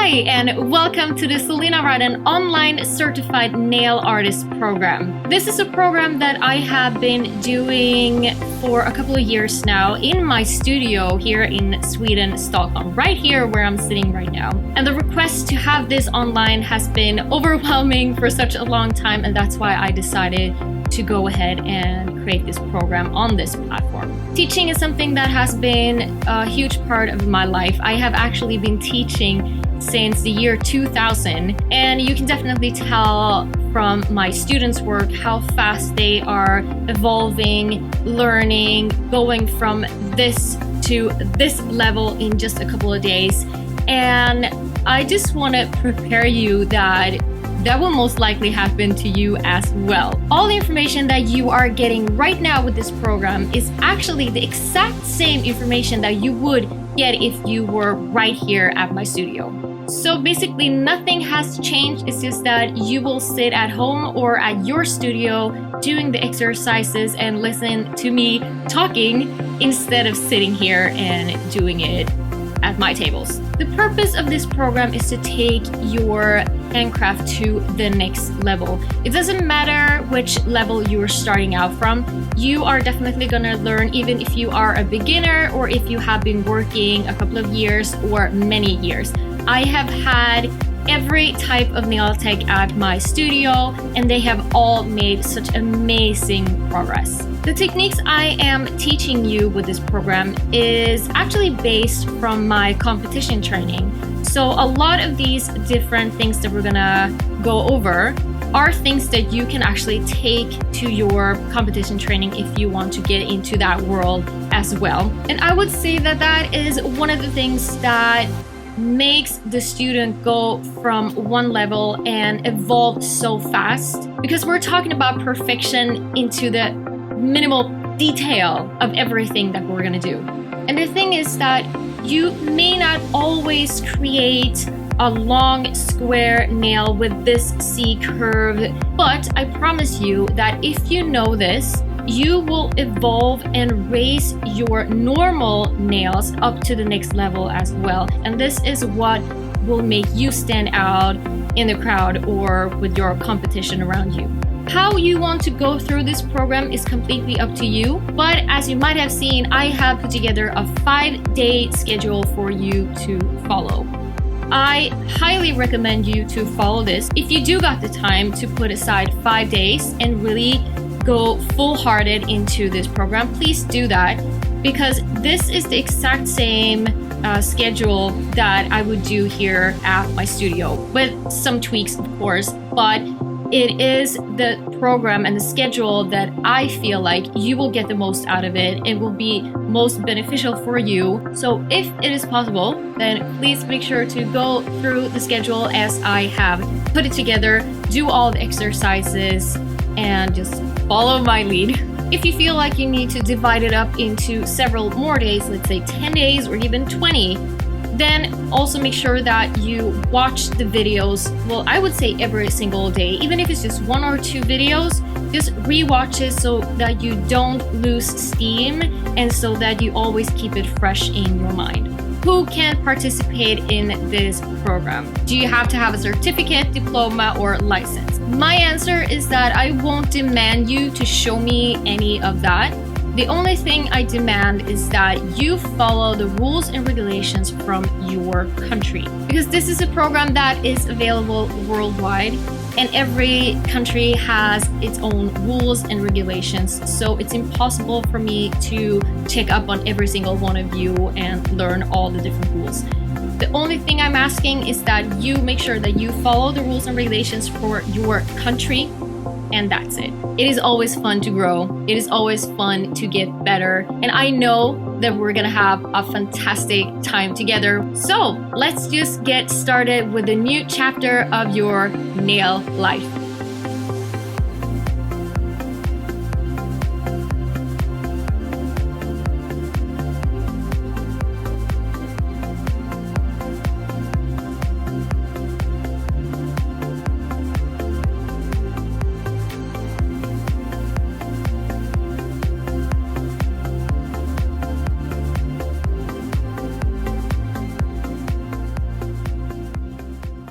Hi, and welcome to the Celina online certified nail artist program. This is a program that I have been doing for a couple of years now in my studio here in Sweden, Stockholm, right here where I'm sitting right now. And the request to have this online has been overwhelming for such a long time, and that's why I decided to go ahead and create this program on this platform. Teaching is something that has been a huge part of my life. I have actually been teaching since the year 2000, and you can definitely tell from my students' work how fast they are evolving, learning, going from this to this level in just a couple of days. And I just want to prepare you that will most likely happen to you as well. All the information that you are getting right now with this program is actually the exact same information that you would get if you were right here at my studio. So basically nothing has changed. It's just that you will sit at home or at your studio doing the exercises and listen to me talking instead of sitting here and doing it at my tables. The purpose of this program is to take your handcraft to the next level. It doesn't matter which level you are starting out from. You are definitely gonna learn even if you are a beginner or if you have been working a couple of years or many years. I have had every type of nail tech at my studio, and they have all made such amazing progress. The techniques I am teaching you with this program is actually based from my competition training. So a lot of these different things that we're gonna go over are things that you can actually take to your competition training if you want to get into that world as well. And I would say that that is one of the things that makes the student go from one level and evolve so fast, because we're talking about perfection into the minimal detail of everything that we're gonna do. And the thing is that you may not always create a long square nail with this C curve, but I promise you that if you know this, you will evolve and raise your normal nails up to the next level as well. And this is what will make you stand out in the crowd or with your competition around you. How you want to go through this program is completely up to you, but as you might have seen, I have put together a 5-day schedule for you to follow. I highly recommend you to follow this. If you do got the time to put aside 5 days and really go full-hearted into this program, please do that, because this is the exact same schedule that I would do here at my studio, with some tweaks of course, but it is the program and the schedule that I feel like you will get the most out of it and will be most beneficial for you. So if it is possible, then please make sure to go through the schedule as I have put it together, do all the exercises, and just follow my lead. If you feel like you need to divide it up into several more days, let's say 10 days or even 20, then also make sure that you watch the videos, well, I would say every single day. Even if it's just 1 or 2 videos, just re-watch it so that you don't lose steam and so that you always keep it fresh in your mind. Who can participate in this program? Do you have to have a certificate, diploma, or license? My answer is that I won't demand you to show me any of that. The only thing I demand is that you follow the rules and regulations from your country, because this is a program that is available worldwide and every country has its own rules and regulations, so it's impossible for me to check up on every single one of you and learn all the different rules. The only thing I'm asking is that you make sure that you follow the rules and regulations for your country, and that's it. It is always fun to grow. It is always fun to get better. And I know that we're gonna have a fantastic time together. So let's just get started with a new chapter of your nail life.